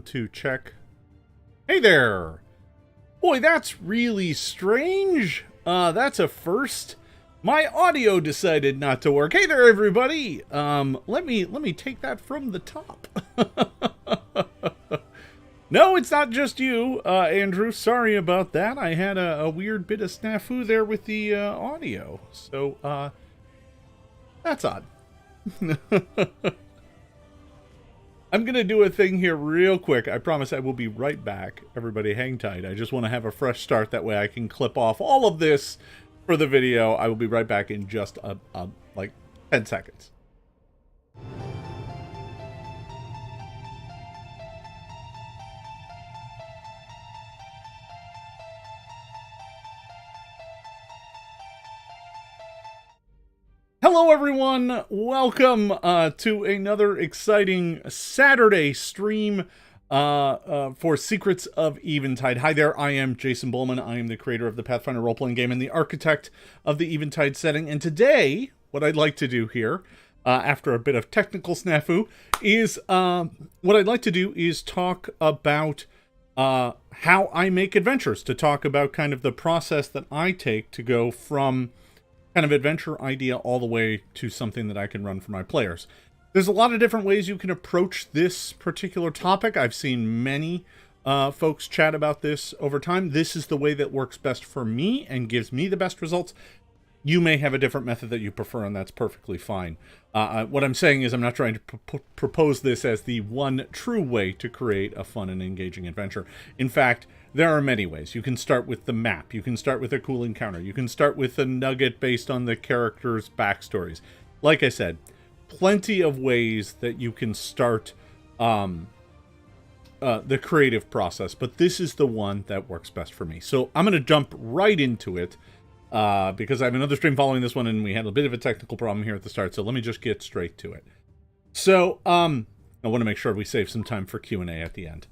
to check. Hey there! Boy, that's really strange. That's a first. My audio decided not to work. Hey there, everybody! Let me take that from the top. No, it's not just you, Andrew. Sorry about that. I had a weird bit of snafu there with the audio. So, that's odd. I'm going to do a thing here real quick. I promise I will be right back. Everybody hang tight. I just want to have a fresh start. That way I can clip off all of this for the video. I will be right back in just like 10 seconds. Hello, everyone. Welcome to another exciting Saturday stream for Secrets of Eventide. Hi there, I am Jason Bullman. I am the creator of the Pathfinder role-playing game and the architect of the Eventide setting. And today, what I'd like to do here, after a bit of technical snafu, is talk about how I make adventures, to talk about kind of the process that I take to go from kind of adventure idea all the way to something that I can run for my players. There's a lot of different ways you can approach this particular topic. I've seen many folks chat about this over time. This is the way that works best for me and gives me the best results. You may have a different method that you prefer, and that's perfectly fine. What I'm saying is I'm not trying to propose this as the one true way to create a fun and engaging adventure. In fact, there are many ways. You can start with the map. You can start with a cool encounter. You can start with a nugget based on the characters' backstories. Like I said, plenty of ways that you can start the creative process, but this is the one that works best for me. So I'm going to jump right into it because I have another stream following this one, and we had a bit of a technical problem here at the start, so let me just get straight to it. So I want to make sure we save some time for Q&A at the end.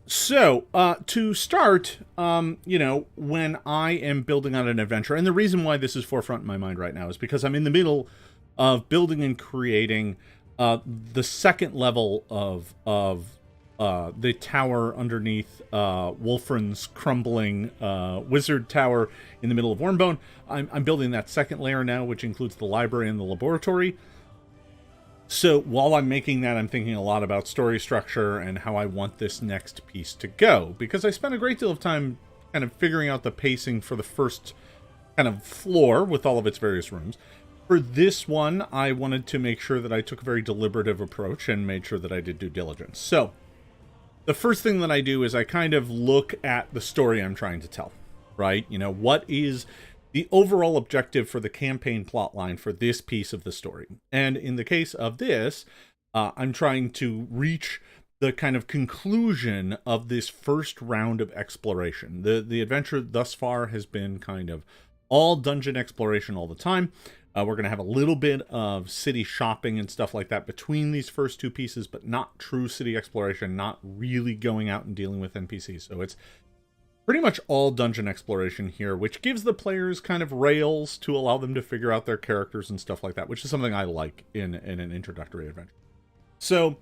So, to start, when I am building on an adventure, and the reason why this is forefront in my mind right now is because I'm in the middle of building and creating the second level of the tower underneath Wolfren's crumbling wizard tower in the middle of Wormbone. I'm building that second layer now, which includes the library and the laboratory. So while I'm making that, I'm thinking a lot about story structure and how I want this next piece to go, because I spent a great deal of time kind of figuring out the pacing for the first kind of floor with all of its various rooms. For this one, I wanted to make sure that I took a very deliberative approach and made sure that I did due diligence. So the first thing that I do is I kind of look at the story I'm trying to tell, right? What is the overall objective for the campaign plotline for this piece of the story? And in the case of this, I'm trying to reach the kind of conclusion of this first round of exploration. The adventure thus far has been kind of all dungeon exploration all the time. We're going to have a little bit of city shopping and stuff like that between these first two pieces, but not true city exploration, not really going out and dealing with NPCs. So it's pretty much all dungeon exploration here, which gives the players kind of rails to allow them to figure out their characters and stuff like that, which is something I like in an introductory adventure. So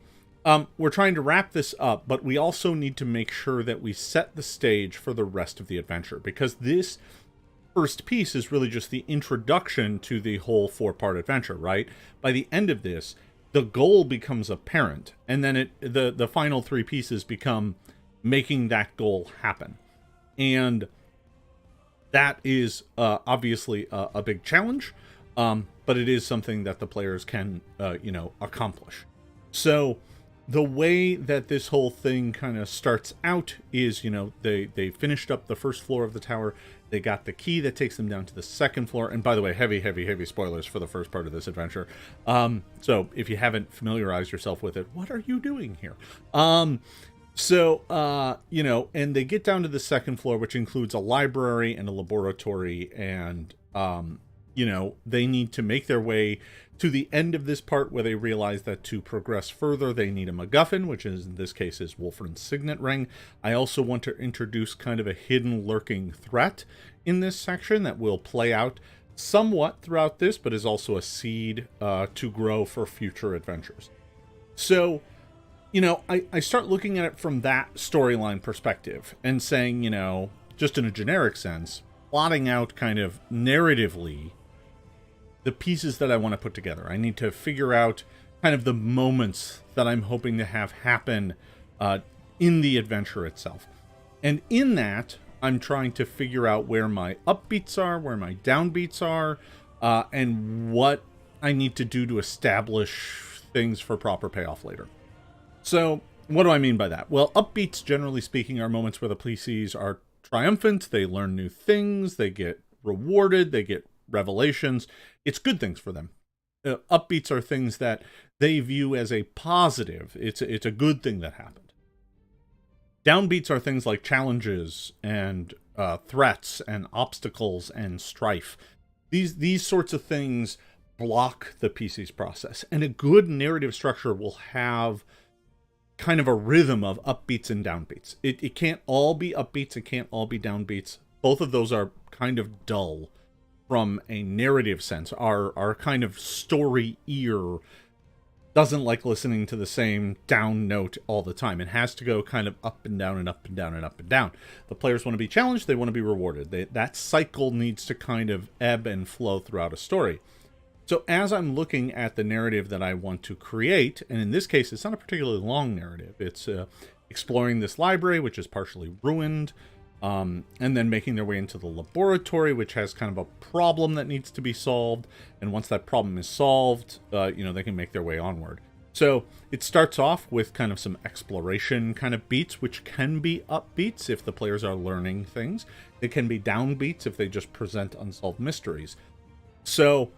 we're trying to wrap this up, but we also need to make sure that we set the stage for the rest of the adventure, because this first piece is really just the introduction to the whole 4-part adventure, right? By the end of this, the goal becomes apparent, and then the final 3 pieces become making that goal happen. And that is obviously a big challenge, but it is something that the players can, accomplish. So the way that this whole thing kind of starts out is, they finished up the first floor of the tower. They got the key that takes them down to the second floor. And by the way, heavy spoilers for the first part of this adventure. So if you haven't familiarized yourself with it, what are you doing here? And they get down to the second floor, which includes a library and a laboratory, and, they need to make their way to the end of this part where they realize that to progress further, they need a MacGuffin, which is, in this case, is Wolfren's signet ring. I also want to introduce kind of a hidden lurking threat in this section that will play out somewhat throughout this, but is also a seed to grow for future adventures. So I start looking at it from that storyline perspective and saying, just in a generic sense, plotting out kind of narratively the pieces that I want to put together. I need to figure out kind of the moments that I'm hoping to have happen in the adventure itself. And in that, I'm trying to figure out where my upbeats are, where my downbeats are, and what I need to do to establish things for proper payoff later. So, what do I mean by that? Well, upbeats, generally speaking, are moments where the PCs are triumphant, they learn new things, they get rewarded, they get revelations. It's good things for them. Upbeats are things that they view as a positive. It's a good thing that happened. Downbeats are things like challenges and threats and obstacles and strife. These sorts of things block the PC's process. And a good narrative structure will have kind of a rhythm of upbeats and downbeats. It can't all be upbeats, it can't all be downbeats. Both of those are kind of dull from a narrative sense. Our kind of story ear doesn't like listening to the same down note all the time. It has to go kind of up and down and up and down and up and down. The players want to be challenged, they want to be rewarded. That cycle needs to kind of ebb and flow throughout a story. So as I'm looking at the narrative that I want to create, and in this case, it's not a particularly long narrative. It's exploring this library, which is partially ruined, and then making their way into the laboratory, which has kind of a problem that needs to be solved. And once that problem is solved, they can make their way onward. So it starts off with kind of some exploration kind of beats, which can be upbeats if the players are learning things. It can be downbeats if they just present unsolved mysteries. So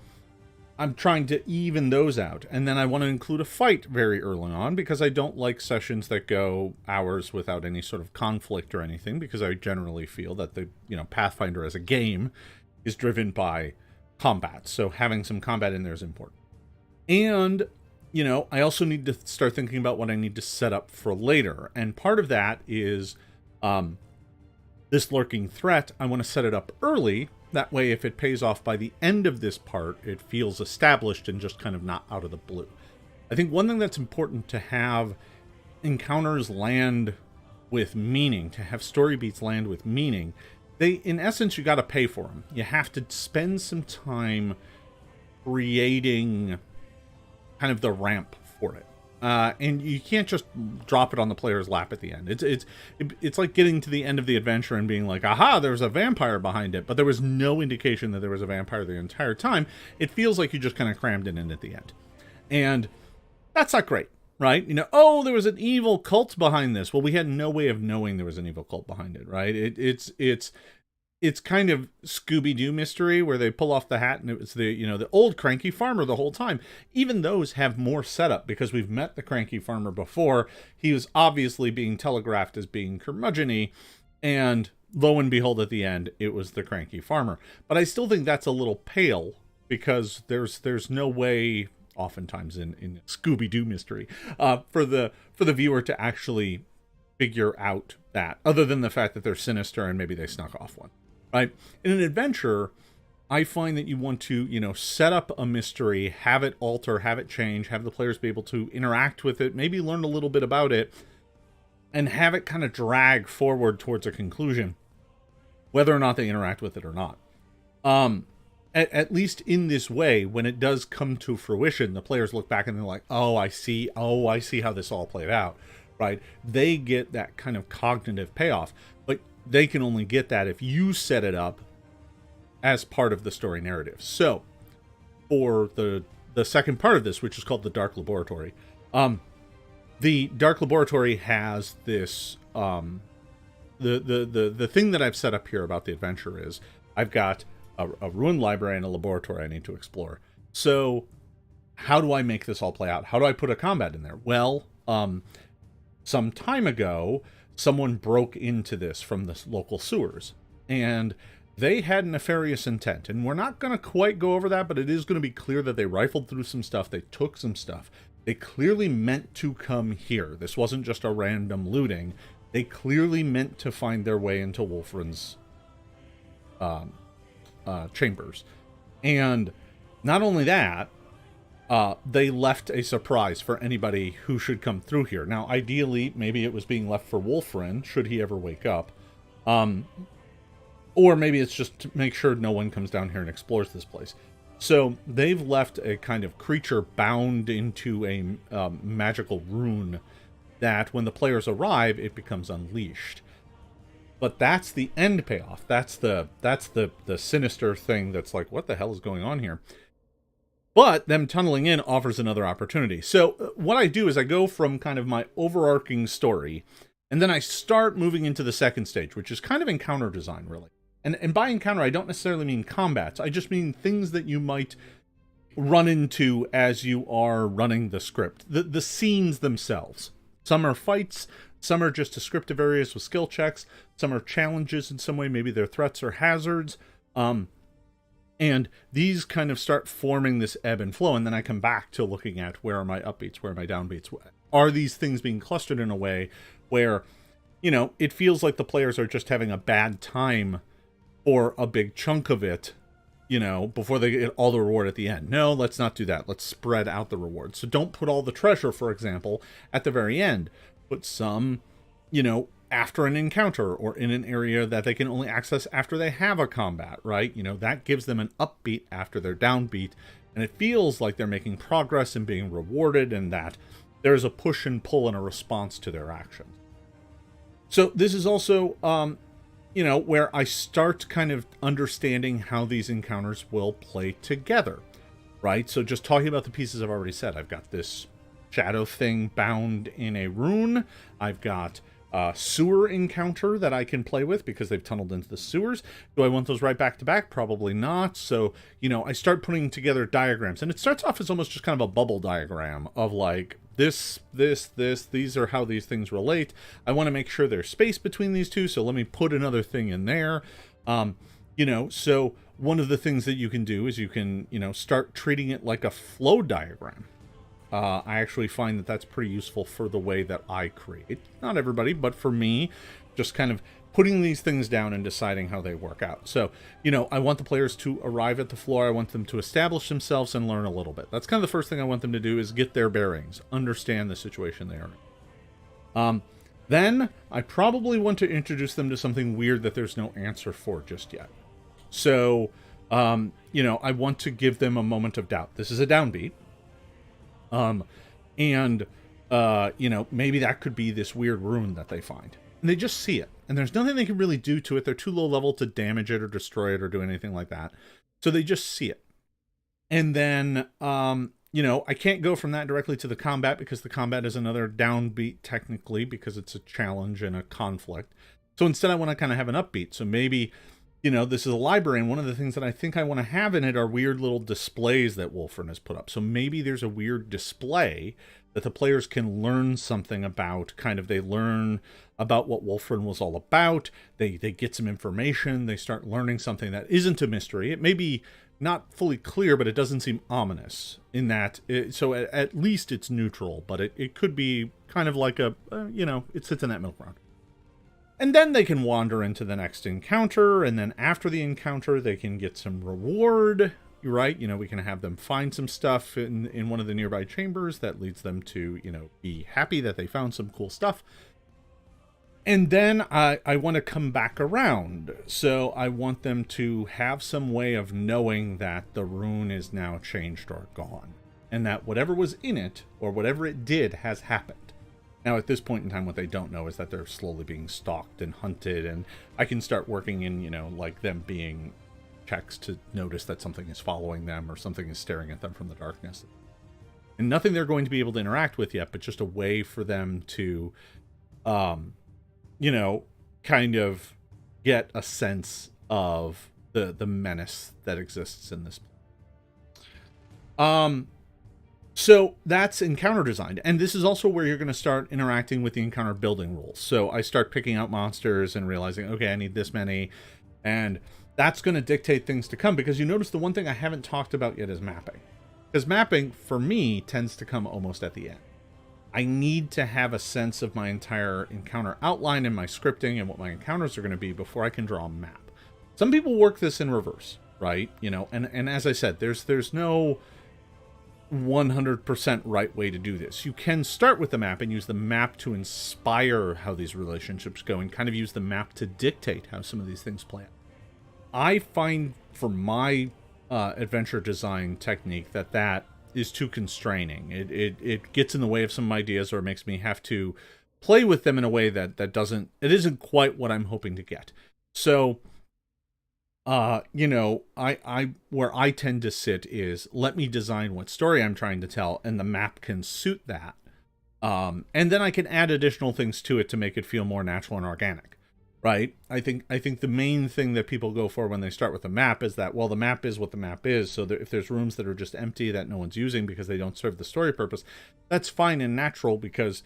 I'm trying to even those out. And then I want to include a fight very early on, because I don't like sessions that go hours without any sort of conflict or anything, because I generally feel that the, Pathfinder as a game is driven by combat. So having some combat in there is important. And, I also need to start thinking about what I need to set up for later. And part of that is this lurking threat. I want to set it up early. That way, if it pays off by the end of this part, it feels established and just kind of not out of the blue. I think one thing that's important to have encounters land with meaning, to have story beats land with meaning, in essence, you got to pay for them. You have to spend some time creating kind of the ramp for it. And you can't just drop it on the player's lap at the end. It's like getting to the end of the adventure and being like, aha, there's a vampire behind it, but there was no indication that there was a vampire the entire time. It feels like you just kind of crammed it in at the end. And that's not great, right? There was an evil cult behind this. Well, we had no way of knowing there was an evil cult behind it, right? It's kind of Scooby-Doo mystery where they pull off the hat and it was the old cranky farmer the whole time. Even those have more setup because we've met the cranky farmer before. He was obviously being telegraphed as being curmudgeon-y, and lo and behold, at the end, it was the cranky farmer. But I still think that's a little pale because there's no way, oftentimes in Scooby-Doo mystery, for the viewer to actually figure out that, other than the fact that they're sinister and maybe they snuck off one. Right? In an adventure, I find that you want to, set up a mystery, have it alter, have it change, have the players be able to interact with it, maybe learn a little bit about it, and have it kind of drag forward towards a conclusion, whether or not they interact with it or not. At least in this way, when it does come to fruition, the players look back and they're like, oh, I see how this all played out, right? They get that kind of cognitive payoff, but they can only get that if you set it up as part of the story narrative. So, for the second part of this, which is called the Dark Laboratory, the Dark Laboratory has this the thing that I've set up here about the adventure is I've got a ruined library and a laboratory I need to explore. So, how do I make this all play out? How do I put a combat in there? Well, some time ago, someone broke into this from the local sewers, and they had nefarious intent. And we're not going to quite go over that, but it is going to be clear that they rifled through some stuff. They took some stuff. They clearly meant to come here. This wasn't just a random looting. They clearly meant to find their way into Wolfren's chambers. And not only that, they left a surprise for anybody who should come through here. Now, ideally, maybe it was being left for Wolfren, should he ever wake up. Or maybe it's just to make sure no one comes down here and explores this place. So they've left a kind of creature bound into a magical rune that when the players arrive, it becomes unleashed. But that's the end payoff. That's the sinister thing that's like, what the hell is going on here? But them tunneling in offers another opportunity. So what I do is I go from kind of my overarching story, and then I start moving into the second stage, which is kind of encounter design, really. And by encounter, I don't necessarily mean combats. I just mean things that you might run into as you are running the script. The scenes themselves. Some are fights. Some are just descriptive areas with skill checks. Some are challenges in some way. Maybe they're threats or hazards. And these kind of start forming this ebb and flow. And then I come back to looking at where are my upbeats, where are my downbeats. Are these things being clustered in a way where, you know, it feels like the players are just having a bad time for a big chunk of it, you know, before they get all the reward at the end. No, let's not do that. Let's spread out the rewards. So don't put all the treasure, for example, at the very end. Put some, you know, after an encounter or in an area that they can only access after they have a combat, right? You know, that gives them an upbeat after their downbeat. And it feels like they're making progress and being rewarded, and that there's a push and pull and a response to their actions. So this is also, you know, where I start kind of understanding how these encounters will play together, right? So just talking about the pieces I've already said, I've got this shadow thing bound in a rune. I've got a sewer encounter that I can play with because they've tunneled into the sewers. Do I want those right back to back? Probably not. So, you know, I start putting together diagrams, and it starts off as almost just kind of a bubble diagram of like, these are how these things relate. I want to make sure there's space between these two, so let me put another thing in there. You know, so one of the things that you can do is you can, you know, start treating it like a flow diagram. I actually find that that's pretty useful for the way that I create. Not everybody, but for me, just kind of putting these things down and deciding how they work out. So, you know, I want the players to arrive at the floor. I want them to establish themselves and learn a little bit. That's kind of the first thing I want them to do, is get their bearings, understand the situation they are in. Then I probably want to introduce them to something weird that there's no answer for just yet. So, you know, I want to give them a moment of doubt. This is a downbeat. You know, maybe that could be this weird rune that they find. And they just see it. And there's nothing they can really do to it. They're too low level to damage it or destroy it or do anything like that. So they just see it. And then, you know, I can't go from that directly to the combat, because the combat is another downbeat technically, because it's a challenge and a conflict. So instead I want to kind of have an upbeat. So maybe, you know, this is a library, and one of the things that I think I want to have in it are weird little displays that Wolfren has put up. So maybe there's a weird display that the players can learn something about. Kind of, they learn about what Wolfren was all about. They get some information. They start learning something that isn't a mystery. It may be not fully clear, but it doesn't seem ominous in that. So at least it's neutral, but it could be kind of like a, you know, it sits in that middle ground. And then they can wander into the next encounter, and then after the encounter, they can get some reward, right? You know, we can have them find some stuff in one of the nearby chambers that leads them to, you know, be happy that they found some cool stuff. And then I want to come back around. So I want them to have some way of knowing that the rune is now changed or gone, and that whatever was in it, or whatever it did, has happened. Now, at this point in time, what they don't know is that they're slowly being stalked and hunted, and I can start working in, you know, like them being checks to notice that something is following them or something is staring at them from the darkness. And nothing they're going to be able to interact with yet, but just a way for them to, you know, kind of get a sense of the menace that exists in this place. So that's encounter design. And this is also where you're going to start interacting with the encounter building rules. So I start picking out monsters and realizing, okay, I need this many. And that's going to dictate things to come, because you notice the one thing I haven't talked about yet is mapping. Because mapping, for me, tends to come almost at the end. I need to have a sense of my entire encounter outline and my scripting and what my encounters are going to be before I can draw a map. Some people work this in reverse, right? You know, and as I said, there's no 100% right way to do this. You can start with the map and use the map to inspire how these relationships go, and kind of use the map to dictate how some of these things play out. I find for my adventure design technique that is too constraining. It gets in the way of some ideas, or it makes me have to play with them in a way that isn't quite what I'm hoping to get. So I where I tend to sit is, let me design what story I'm trying to tell, and the map can suit that. And then I can add additional things to it to make it feel more natural and organic, right? I think the main thing that people go for when they start with a map is that, well, the map is what the map is. So if there's rooms that are just empty that no one's using because they don't serve the story purpose, that's fine and natural, because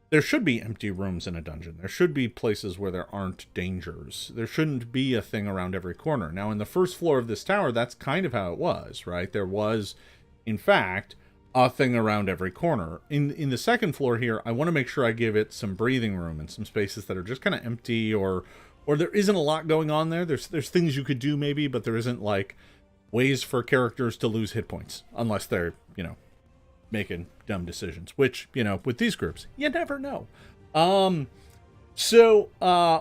there should be empty rooms in a dungeon. There should be places where there aren't dangers. There shouldn't be a thing around every corner. Now, in the first floor of this tower, that's kind of how it was, right? There was, in fact, a thing around every corner. In the second floor here, I want to make sure I give it some breathing room and some spaces that are just kind of empty, or there isn't a lot going on there. There's things you could do maybe, but there isn't like ways for characters to lose hit points unless they're, making dumb decisions, which, with these groups, you never know. So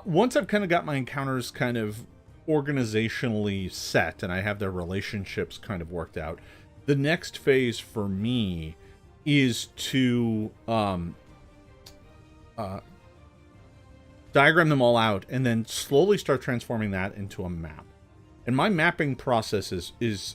once I've kind of got my encounters kind of organizationally set and I have their relationships kind of worked out, the next phase for me is to diagram them all out and then slowly start transforming that into a map. And my mapping process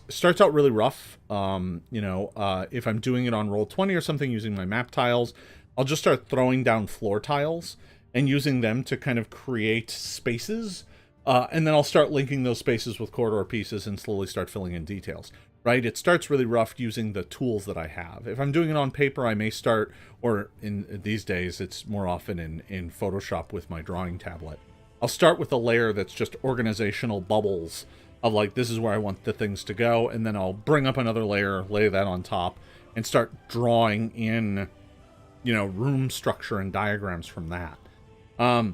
starts out really rough. If I'm doing it on Roll20 or something using my map tiles, I'll just start throwing down floor tiles and using them to kind of create spaces. And then I'll start linking those spaces with corridor pieces and slowly start filling in details, right? It starts really rough using the tools that I have. If I'm doing it on paper, I may start, or in these days, it's more often in Photoshop with my drawing tablet. I'll start with a layer that's just organizational bubbles of like, this is where I want the things to go, and then I'll bring up another layer, lay that on top, and start drawing in, room structure and diagrams from that. I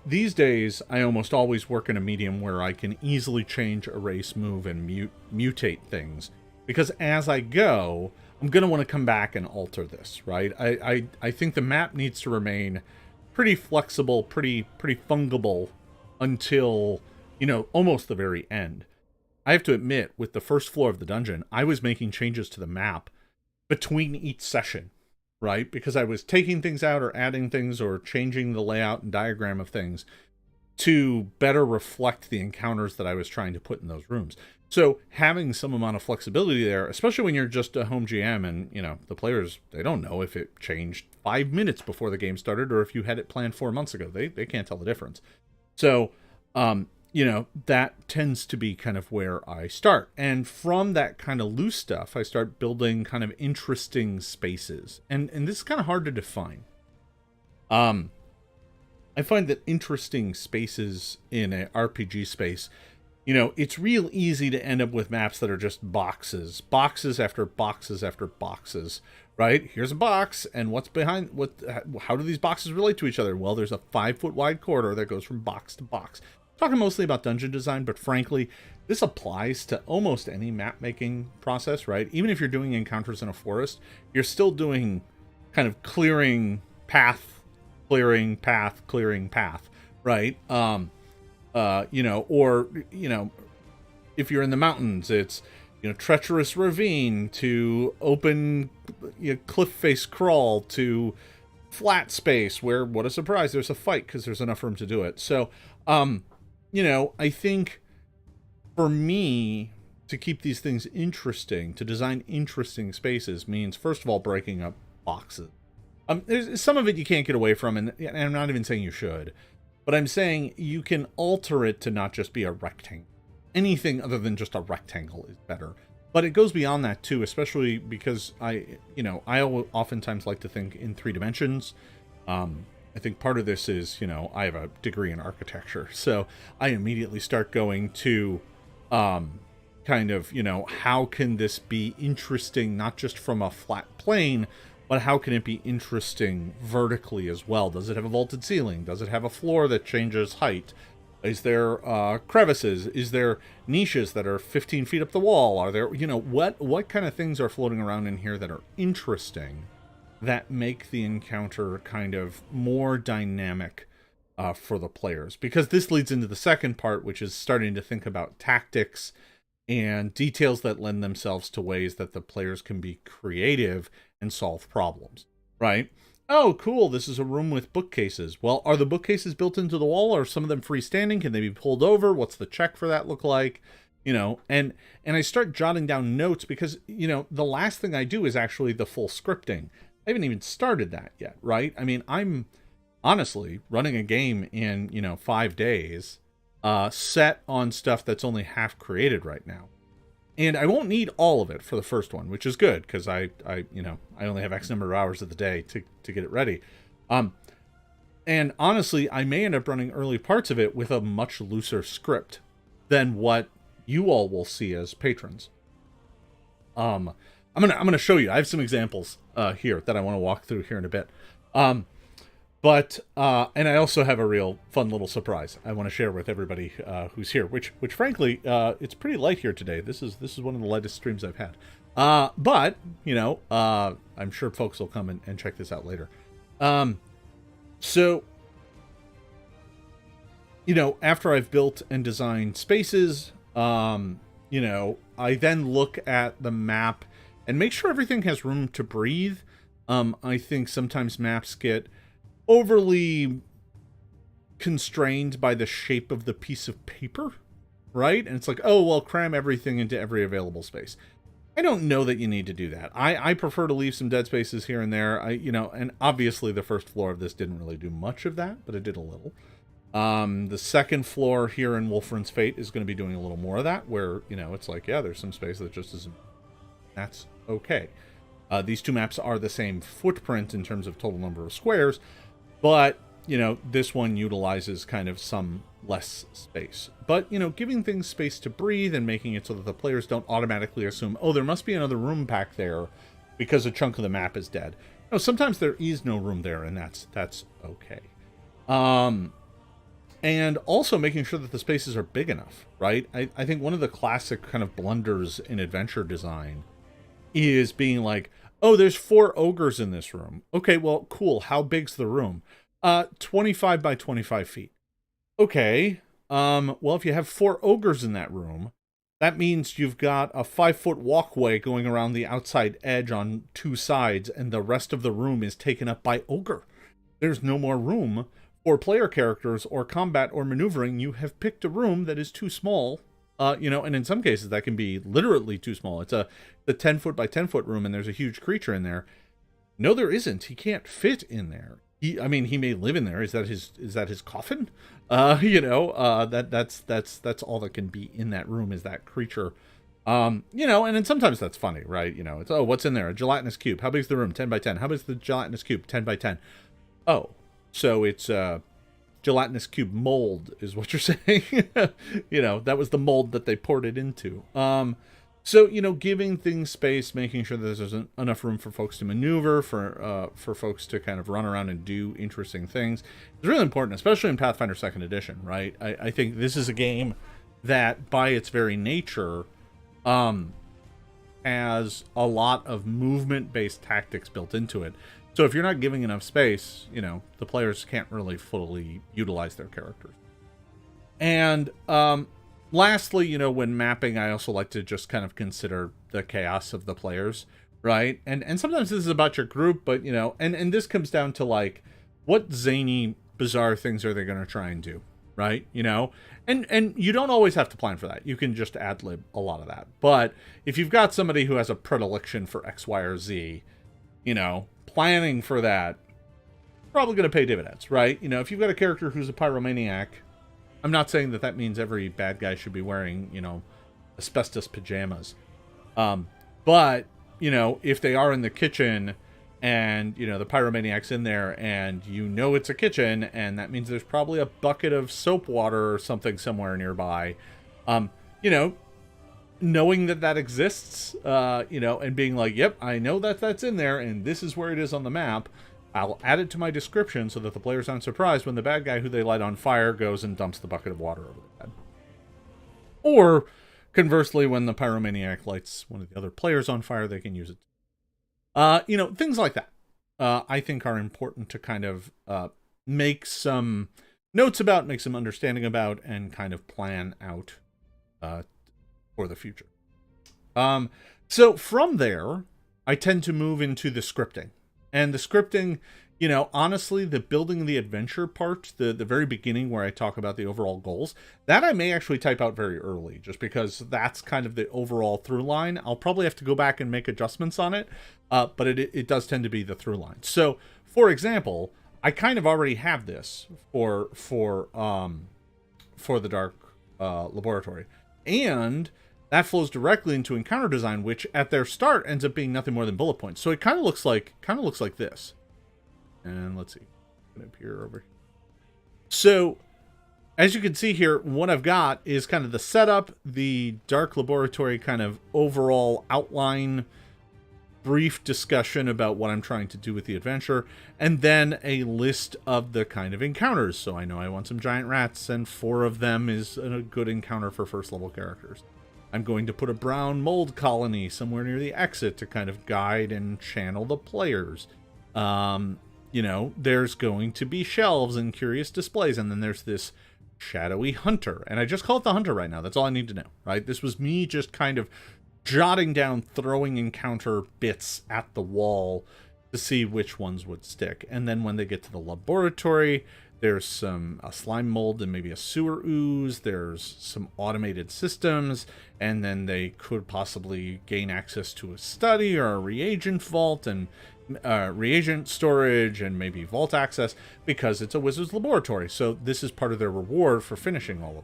these days, I almost always work in a medium where I can easily change, erase, move, and mutate things. Because as I go, I'm going to want to come back and alter this, right? I think the map needs to remain pretty flexible, pretty fungible until, almost the very end. I have to admit, with the first floor of the dungeon, I was making changes to the map between each session, right? Because I was taking things out or adding things or changing the layout and diagram of things to better reflect the encounters that I was trying to put in those rooms. So having some amount of flexibility there, especially when you're just a home GM and, the players, they don't know if it changed 5 minutes before the game started or if you had it planned 4 months ago. They can't tell the difference. So, that tends to be kind of where I start. And from that kind of loose stuff, I start building kind of interesting spaces. And this is kind of hard to define. I find that interesting spaces in an RPG space, it's real easy to end up with maps that are just boxes after boxes after boxes, right? Here's a box, and what's behind, how do these boxes relate to each other? Well, there's a 5-foot wide corridor that goes from box to box. I'm talking mostly about dungeon design, but frankly, this applies to almost any map making process, right? Even if you're doing encounters in a forest, you're still doing kind of clearing path, right? If you're in the mountains, it's, treacherous ravine to open cliff face crawl to flat space where, what a surprise, there's a fight because there's enough room to do it. So, I think for me to keep these things interesting, to design interesting spaces means, first of all, breaking up boxes. There's some of it you can't get away from, and I'm not even saying you should, but I'm saying you can alter it to not just be a rectangle. Anything other than just a rectangle is better. But it goes beyond that too, especially because I oftentimes like to think in 3 dimensions. I think part of this is, I have a degree in architecture, so I immediately start going to kind of, how can this be interesting, not just from a flat plane, but how can it be interesting vertically as well? Does it have a vaulted ceiling? Does it have a floor that changes height? Is there crevices? Is there niches that are 15 feet up the wall? Are there, what kind of things are floating around in here that are interesting, that make the encounter kind of more dynamic for the players? Because this leads into the second part, which is starting to think about tactics and details that lend themselves to ways that the players can be creative and solve problems, right? Oh, cool, this is a room with bookcases. Well, are the bookcases built into the wall, or are some of them freestanding? Can they be pulled over? What's the check for that look like? And I start jotting down notes because, the last thing I do is actually the full scripting. I haven't even started that yet, right? I mean, I'm honestly running a game in, 5 days, set on stuff that's only half created right now. And I won't need all of it for the first one, which is good, because I only have X number of hours of the day to get it ready. And honestly, I may end up running early parts of it with a much looser script than what you all will see as patrons. I'm gonna show you. I have some examples here that I want to walk through here in a bit. But I also have a real fun little surprise I want to share with everybody who's here, which frankly, it's pretty light here today. This is one of the lightest streams I've had. But, I'm sure folks will come and check this out later. So, after I've built and designed spaces, I then look at the map and make sure everything has room to breathe. I think sometimes maps get overly constrained by the shape of the piece of paper, right? And it's like, oh, well, cram everything into every available space. I don't know that you need to do that. I prefer to leave some dead spaces here and there. And obviously the first floor of this didn't really do much of that, but it did a little. The second floor here in Wolfren's Fate is going to be doing a little more of that, where, it's like, yeah, there's some space that just isn't. That's okay. These two maps are the same footprint in terms of total number of squares, but, this one utilizes kind of some less space. But, giving things space to breathe and making it so that the players don't automatically assume, oh, there must be another room back there because a chunk of the map is dead. No, sometimes there is no room there, and that's okay. And also making sure that the spaces are big enough, right? I think one of the classic kind of blunders in adventure design is being like, oh, there's 4 ogres in this room. Okay, well, cool. How big's the room? 25 by 25 feet. Okay. Well, if you have 4 ogres in that room, that means you've got a 5-foot walkway going around the outside edge on 2 sides, and the rest of the room is taken up by ogre. There's no more room for player characters or combat or maneuvering. You have picked a room that is too small. And in some cases that can be literally too small. It's the 10-foot by 10-foot room, and there's a huge creature in there. No, there isn't. He can't fit in there. He may live in there. Is that his coffin? That's all that can be in that room is that creature. And then sometimes that's funny, right? It's, oh, what's in there? A gelatinous cube. How big's the room? 10 by 10. How big's the gelatinous cube? 10 by 10. Oh, so it's gelatinous cube mold is what you're saying. That was the mold that they poured it into. So, giving things space, making sure that there's enough room for folks to maneuver, for folks to kind of run around and do interesting things is really important, especially in Pathfinder 2nd Edition, right? I think this is a game that, by its very nature, has a lot of movement-based tactics built into it. So if you're not giving enough space, the players can't really fully utilize their characters. And lastly, when mapping, I also like to just kind of consider the chaos of the players, right? And sometimes this is about your group, but, and this comes down to, like, what zany, bizarre things are they going to try and do, right? And you don't always have to plan for that. You can just ad-lib a lot of that. But if you've got somebody who has a predilection for X, Y, or Z, planning for that, probably going to pay dividends, right? If you've got a character who's a pyromaniac, I'm not saying that means every bad guy should be wearing, asbestos pajamas. But, if they are in the kitchen and, the pyromaniac's in there and it's a kitchen, and that means there's probably a bucket of soap water or something somewhere nearby, knowing that exists, and being like, yep, I know that's in there, and this is where it is on the map, I'll add it to my description so that the players aren't surprised when the bad guy who they light on fire goes and dumps the bucket of water over the head. Or, conversely, when the pyromaniac lights one of the other players on fire, they can use it. Things like that, I think are important to kind of make some notes about, make some understanding about, and kind of plan out for the future. So from there, I tend to move into the scripting. And the scripting, honestly, the building the adventure part, the very beginning where I talk about the overall goals, that I may actually type out very early, just because that's kind of the overall through line. I'll probably have to go back and make adjustments on it, but it does tend to be the through line. So, for example, I kind of already have this for the Dark Laboratory, and that flows directly into encounter design, which at their start ends up being nothing more than bullet points. So it kind of looks like this. And let's see, up here over here. So as you can see here, what I've got is kind of the setup, the Dark Laboratory kind of overall outline, brief discussion about what I'm trying to do with the adventure, and then a list of the kind of encounters. So I know I want some giant rats, and 4 of them is a good encounter for first level characters. I'm going to put a brown mold colony somewhere near the exit to kind of guide and channel the players. There's going to be shelves and curious displays, and then there's this shadowy hunter. And I just call it the hunter right now. That's all I need to know, right? This was me just kind of jotting down, throwing encounter bits at the wall to see which ones would stick. And then when they get to the laboratory, there's a slime mold and maybe a sewer ooze. There's some automated systems, and then they could possibly gain access to a study or a reagent vault and reagent storage and maybe vault access because it's a wizard's laboratory. So this is part of their reward for finishing all of it.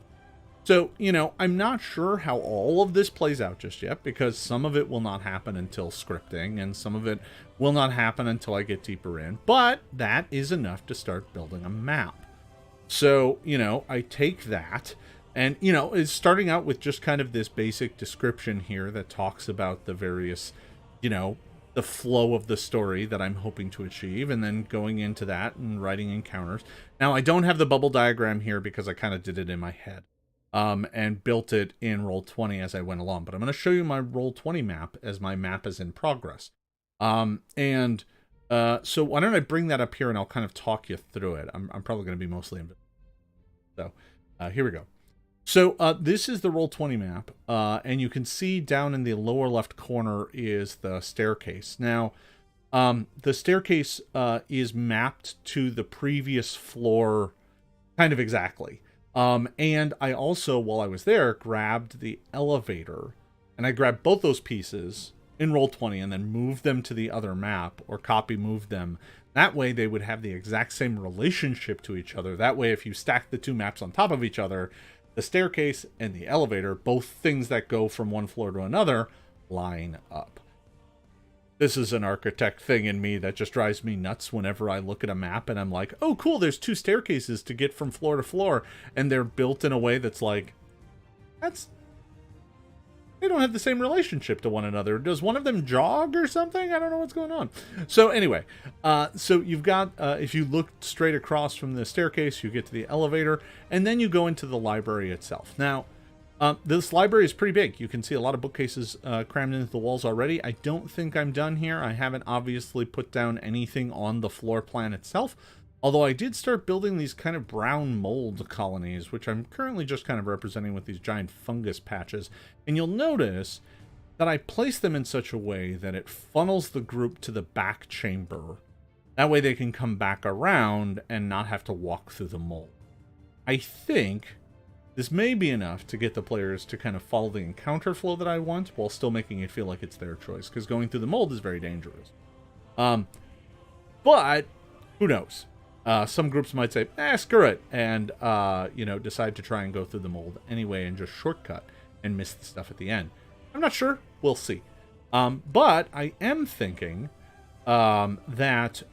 So, I'm not sure how all of this plays out just yet, because some of it will not happen until scripting, and some of it will not happen until I get deeper in. But that is enough to start building a map. So, I take that, and, it's starting out with just kind of this basic description here that talks about the various, the flow of the story that I'm hoping to achieve, and then going into that and writing encounters. Now, I don't have the bubble diagram here because I kind of did it in my head. And built it in Roll20 as I went along. But I'm going to show you my Roll20 map as my map is in progress. So why don't I bring that up here and I'll kind of talk you through it. I'm probably going to be mostly invisible. So here we go. So this is the Roll20 map. And you can see down in the lower left corner is the staircase. Now, the staircase is mapped to the previous floor kind of exactly. And I also, while I was there, grabbed the elevator, and I grabbed both those pieces in Roll20 and then moved them to the other map, or moved them. That way they would have the exact same relationship to each other. That way, if you stack the 2 maps on top of each other, the staircase and the elevator, both things that go from one floor to another, line up. This is an architect thing in me that just drives me nuts whenever I look at a map and I'm like, oh, cool, there's 2 staircases to get from floor to floor. And they're built in a way that's like, they don't have the same relationship to one another. Does one of them jog or something? I don't know what's going on. So anyway, so you've got, if you look straight across from the staircase, you get to the elevator, and then you go into the library itself. Now, this library is pretty big. You can see a lot of bookcases crammed into the walls already. I don't think I'm done here. I haven't obviously put down anything on the floor plan itself, although I did start building these kind of brown mold colonies, which I'm currently just kind of representing with these giant fungus patches. And you'll notice that I place them in such a way that it funnels the group to the back chamber. That way they can come back around and not have to walk through the mold. I think this may be enough to get the players to kind of follow the encounter flow that I want, while still making it feel like it's their choice, because going through the mold is very dangerous. But who knows? Some groups might say, screw it, and decide to try and go through the mold anyway and just shortcut and miss the stuff at the end. I'm not sure. We'll see. But I am thinking that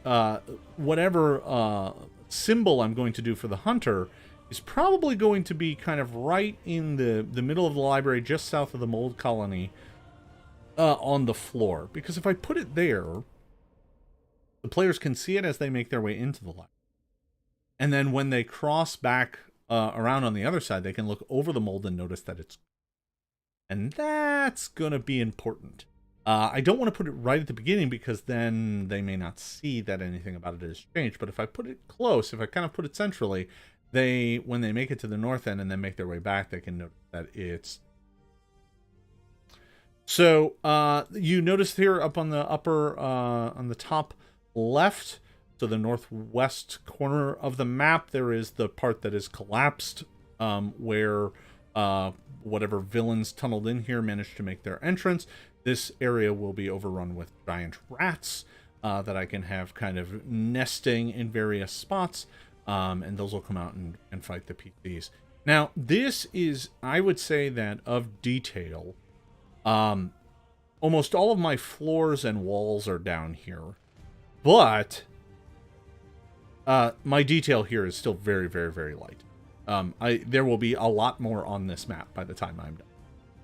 whatever symbol I'm going to do for the hunter is probably going to be kind of right in the middle of the library, just south of the mold colony, on the floor. Because if I put it there, The players can see it as they make their way into the library. And then when they cross back around on the other side, they can look over the mold and notice that it's... And that's going to be important. I don't want to put it right at the beginning because then they may not see that anything about it has changed. But if I put it close, if I kind of put it centrally, when they make it to the north end and then make their way back, they can notice that it's... So you notice here up on the on the top left, so the northwest corner of the map, there is the part that is collapsed, where whatever villains tunneled in here managed to make their entrance. This area will be overrun with giant rats that I can have kind of nesting in various spots, and those will come out and fight the PCs. Now, this is, I would say that of detail, almost all of my floors and walls are down here, but my detail here is still very, very, very light. There will be a lot more on this map by the time I'm done.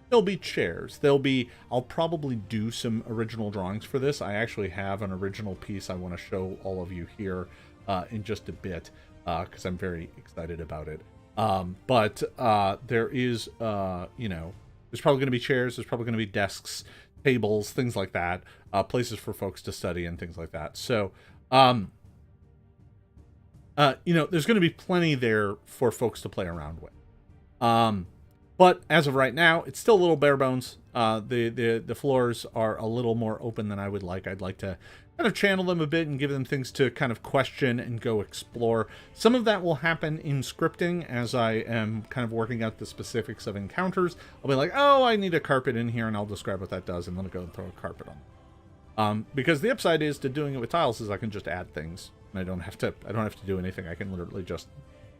There'll be chairs. I'll probably do some original drawings for this. I actually have an original piece I want to show all of you here in just a bit, because I'm very excited about it. But there is, there's probably going to be chairs. There's probably going to be desks, tables, things like that, places for folks to study and things like that. So, there's going to be plenty there for folks to play around with. But as of right now, it's still a little bare bones. The floors are a little more open than I would like. I'd like to kind of channel them a bit and give them things to kind of question and go explore. Some of that will happen in scripting as I am kind of working out the specifics of encounters. I'll be like, oh, I need a carpet in here, and I'll describe what that does, and then I'll go and throw a carpet on. Because the upside is to doing it with tiles is I can just add things, and I don't have to do anything. I can literally just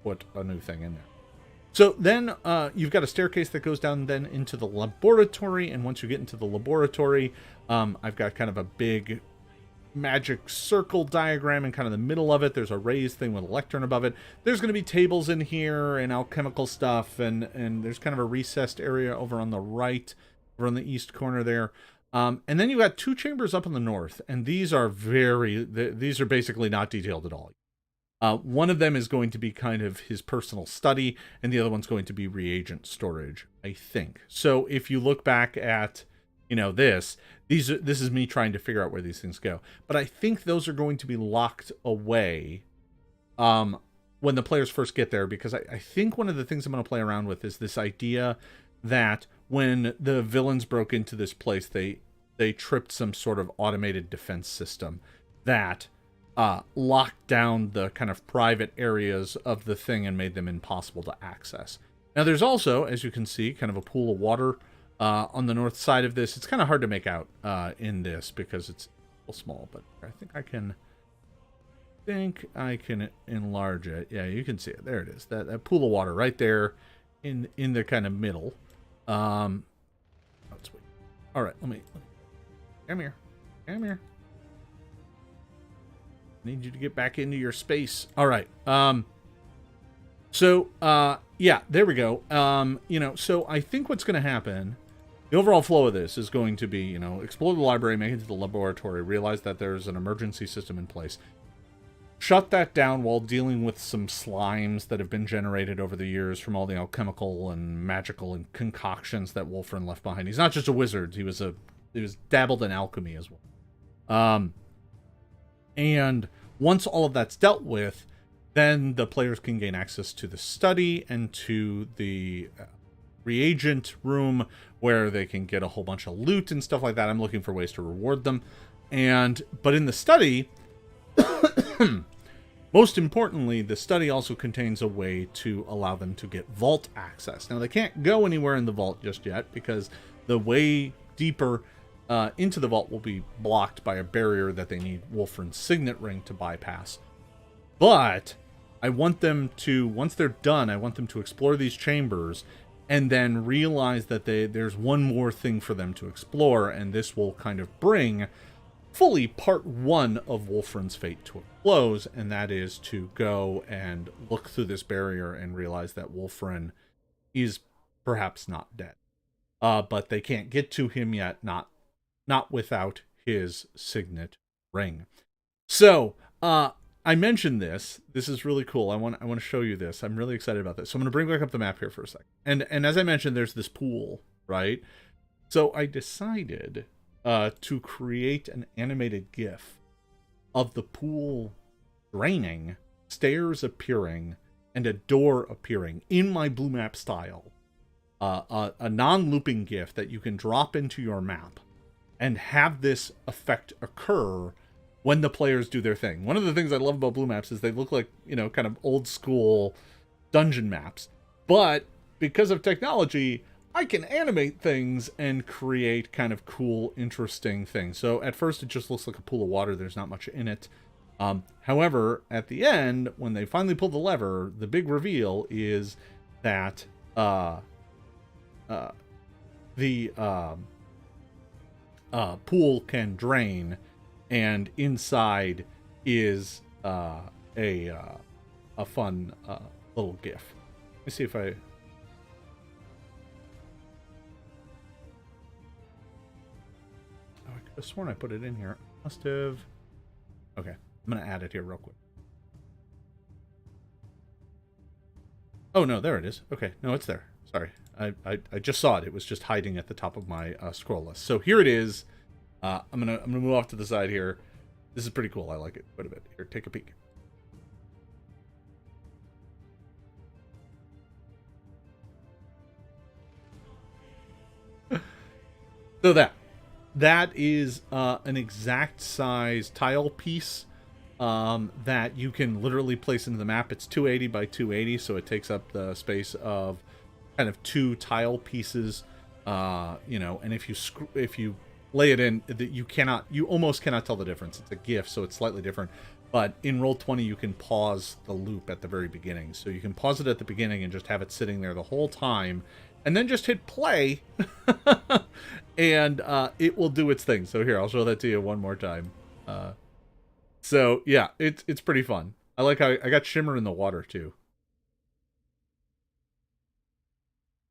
put a new thing in there. So then you've got a staircase that goes down then into the laboratory, and once you get into the laboratory, I've got kind of a big magic circle diagram in kind of the middle of it. There's a raised thing with a lectern above it. There's going to be tables in here and alchemical stuff, and there's kind of a recessed area over on the right, over on the east corner there. And then you've got two chambers up in the north, and these are basically not detailed at all. One of them is going to be kind of his personal study, and the other one's going to be reagent storage, I think. So if you look back at, this is me trying to figure out where these things go. But I think those are going to be locked away when the players first get there, because I think one of the things I'm going to play around with is this idea that when the villains broke into this place, they tripped some sort of automated defense system that locked down the kind of private areas of the thing and made them impossible to access. Now, there's also, as you can see, kind of a pool of water on the north side of this. It's kind of hard to make out in this because it's a little small, but I think I can enlarge it. Yeah, you can see it. There it is. That pool of water right there in the kind of middle. Let's wait. All right, let me come here. Come here. Need you to get back into your space. All right. Yeah, there we go. So I think what's going to happen, the overall flow of this is going to be, explore the library, make it to the laboratory, realize that there's an emergency system in place. Shut that down while dealing with some slimes that have been generated over the years from all the alchemical and magical and concoctions that Wolfren left behind. He's not just a wizard. He was dabbled in alchemy as well. And once all of that's dealt with, then the players can gain access to the study and to the reagent room where they can get a whole bunch of loot and stuff like that. I'm looking for ways to reward them. But in the study, most importantly, the study also contains a way to allow them to get vault access. Now, they can't go anywhere in the vault just yet because the way deeper into the vault will be blocked by a barrier that they need Wolfren's signet ring to bypass. But I want them to, once they're done, I want them to explore these chambers and then realize that there's one more thing for them to explore, and this will kind of bring fully part one of Wolfren's fate to a close, and that is to go and look through this barrier and realize that Wolfren is perhaps not dead. But they can't get to him yet, not without his signet ring. So, I mentioned this. This is really cool. I want to show you this. I'm really excited about this. So I'm going to bring back up the map here for a second. And as I mentioned, there's this pool, right? So I decided to create an animated GIF of the pool draining, stairs appearing, and a door appearing in my blue map style. A non-looping GIF that you can drop into your map and have this effect occur when the players do their thing. One of the things I love about blue maps is they look like, you know, kind of old school dungeon maps. But because of technology, I can animate things and create kind of cool, interesting things. So at first it just looks like a pool of water. There's not much in it. However, at the end, when they finally pull the lever, the big reveal is that the pool can drain, and inside is a fun little GIF. Let me see if I... Oh, I could have sworn I put it in here. Must have... Okay, I'm going to add it here real quick. Oh, no, there it is. Okay, no, it's there. Sorry. I just saw it. It was just hiding at the top of my scroll list. So here it is. I'm gonna move off to the side here. This is pretty cool. I like it quite a bit. Here, take a peek. So that is an exact size tile piece that you can literally place into the map. It's 280 by 280, so it takes up the space of kind of 2 tile pieces. You know, and if you lay it in, you almost cannot tell the difference. It's a GIF, so it's slightly different. But in Roll20, you can pause the loop at the very beginning. So you can pause it at the beginning and just have it sitting there the whole time, and then just hit play, and it will do its thing. So here, I'll show that to you one more time. So yeah, it's pretty fun. I like how I got shimmer in the water too.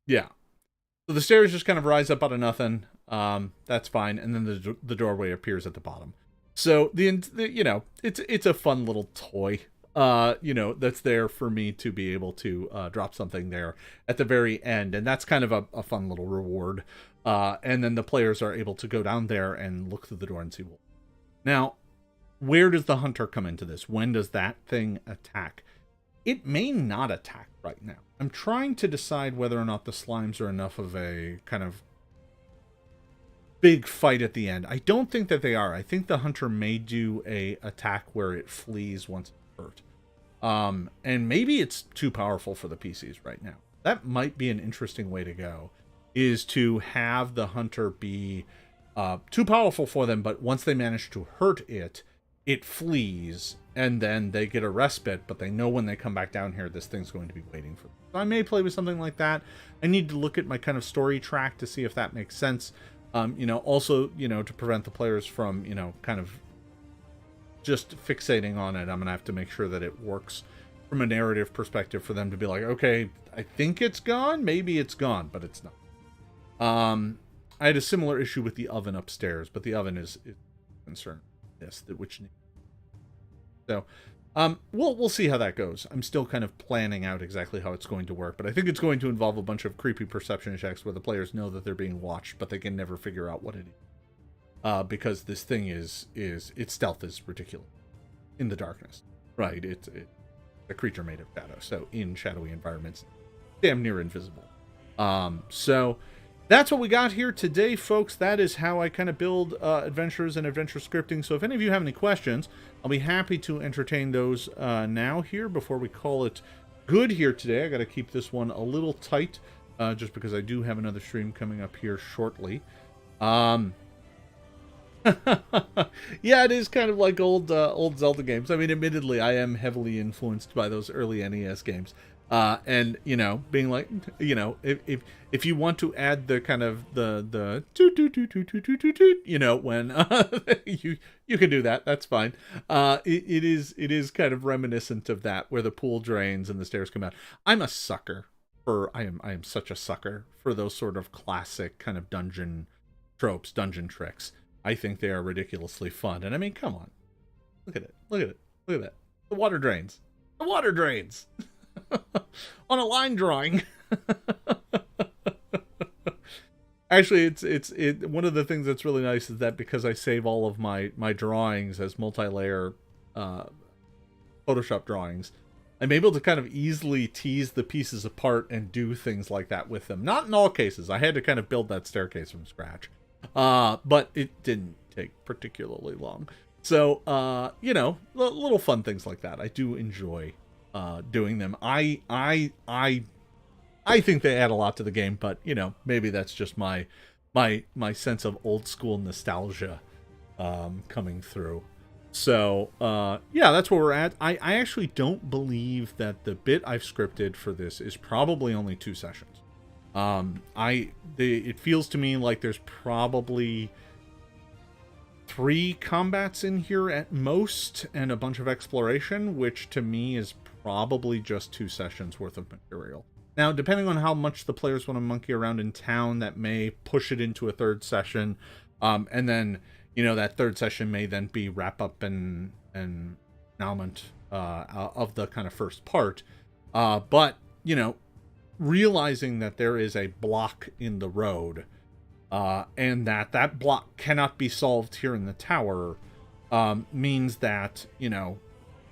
Yeah. So the stairs just kind of rise up out of nothing. That's fine, and then the doorway appears at the bottom. So the you know, it's a fun little toy. You know, that's there for me to be able to drop something there at the very end, and that's kind of a fun little reward. And then the players are able to go down there and look through the door and see what. Now, where does the hunter come into this? When does that thing attack? It may not attack right now. I'm trying to decide whether or not the slimes are enough of a kind of big fight at the end. I don't think that they are. I think the hunter may do a attack where it flees once it's hurt. And maybe it's too powerful for the PCs right now. That might be an interesting way to go, is to have the hunter be too powerful for them, but once they manage to hurt it, it flees, and then they get a respite, but they know when they come back down here, this thing's going to be waiting for them. So I may play with something like that. I need to look at my kind of story track to see if that makes sense. You know, also, you know, to prevent the players from, you know, kind of just fixating on it, I'm going to have to make sure that it works from a narrative perspective for them to be like, okay, I think it's gone. Maybe it's gone, but it's not. I had a similar issue with the oven upstairs, but the oven is concerned. This, which, so we'll see how that goes. I'm still kind of planning out exactly how it's going to work, but I think it's going to involve a bunch of creepy perception checks where the players know that they're being watched, but they can never figure out what it is, because this thing is its stealth is ridiculous in the darkness, right? It's a creature made of shadow, so in shadowy environments, damn near invisible. So that's what we got here today, folks. That is how I kind of build adventures and adventure scripting. So if any of you have any questions, I'll be happy to entertain those now here before we call it good here today. I got to keep this one a little tight just because I do have another stream coming up here shortly. Yeah, it is kind of like old Zelda games. I mean, admittedly, I am heavily influenced by those early NES games. And, you know, being like, you know, if you want to add the kind of the you know, when you can do that, that's fine. It is kind of reminiscent of that, where the pool drains and the stairs come out. I'm a sucker for, I am such a sucker for those sort of classic kind of dungeon tropes, dungeon tricks. I think they are ridiculously fun. And I mean, come on. Look at it. Look at it. Look at that. The water drains. The water drains. On a line drawing. Actually, it's one of the things that's really nice is that because I save all of my drawings as multi-layer Photoshop drawings, I'm able to kind of easily tease the pieces apart and do things like that with them. Not in all cases. I had to kind of build that staircase from scratch. But it didn't take particularly long. So, you know, little fun things like that. I do enjoy doing them. I think they add a lot to the game, but, you know, maybe that's just my sense of old school nostalgia coming through. So, yeah, that's where we're at. I actually don't believe that the bit I've scripted for this is probably only 2 sessions. It feels to me like there's probably 3 combats in here at most, and a bunch of exploration, which to me is probably just 2 sessions worth of material. Now, depending on how much the players want to monkey around in town, that may push it into a 3rd session, and then, you know, that 3rd session may then be wrap up and annulment of the kind of first part. But, you know, realizing that there is a block in the road, and that block cannot be solved here in the tower, means that, you know,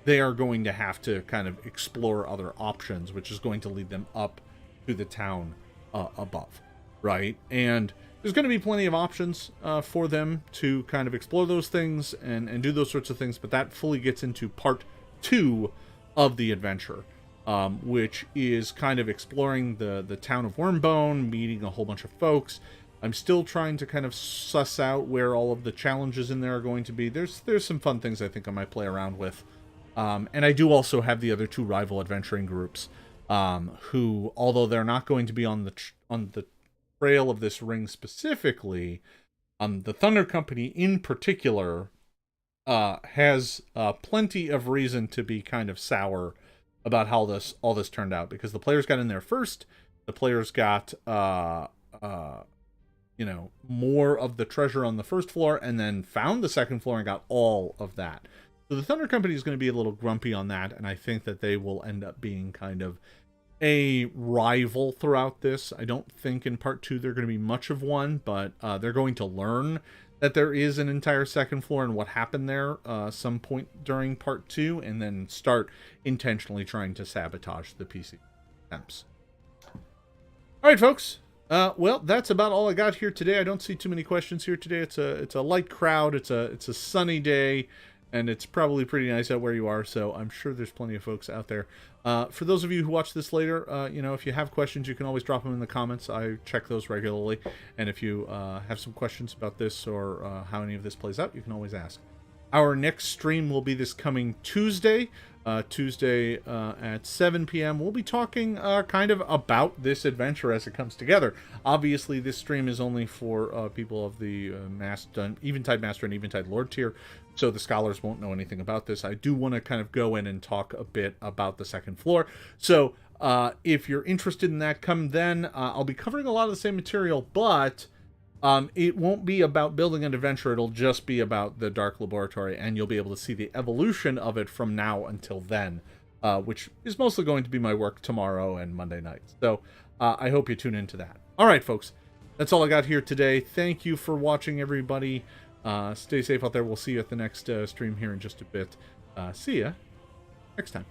they are going to have to kind of explore other options, which is going to lead them up to the town above, right? And there's going to be plenty of options for them to kind of explore those things and do those sorts of things, but that fully gets into part 2 of the adventure, which is kind of exploring the town of Wormbone, meeting a whole bunch of folks. I'm still trying to kind of suss out where all of the challenges in there are going to be. There's some fun things I think I might play around with. And I do also have the other 2 rival adventuring groups, who, although they're not going to be on the trail of this ring specifically, the Thunder Company in particular has plenty of reason to be kind of sour about how all this turned out, because the players got in there first. The players got you know, more of the treasure on the first floor, and then found the second floor and got all of that. So the Thunder Company is going to be a little grumpy on that, and I think that they will end up being kind of a rival throughout this. I don't think in part 2 they're going to be much of one, but they're going to learn that there is an entire second floor and what happened there some point during part 2, and then start intentionally trying to sabotage the PC attempts. All right, folks. Well, that's about all I got here today. I don't see too many questions here today. It's a light crowd. It's a sunny day. And it's probably pretty nice out where you are, so I'm sure there's plenty of folks out there. For those of you who watch this later, you know, if you have questions, you can always drop them in the comments. I check those regularly. And if you have some questions about this or how any of this plays out, you can always ask. Our next stream will be this coming Tuesday. Tuesday at 7 p.m. We'll be talking kind of about this adventure as it comes together. Obviously, this stream is only for people of the Eventide Master and Eventide Lord tier, so the scholars won't know anything about this. I do want to kind of go in and talk a bit about the second floor. So if you're interested in that, come then. I'll be covering a lot of the same material, but it won't be about building an adventure. It'll just be about the Dark Laboratory, and you'll be able to see the evolution of it from now until then, which is mostly going to be my work tomorrow and Monday night. So I hope you tune into that. All right, folks. That's all I got here today. Thank you for watching, everybody. Stay safe out there. We'll see you at the next stream here in just a bit. See ya next time.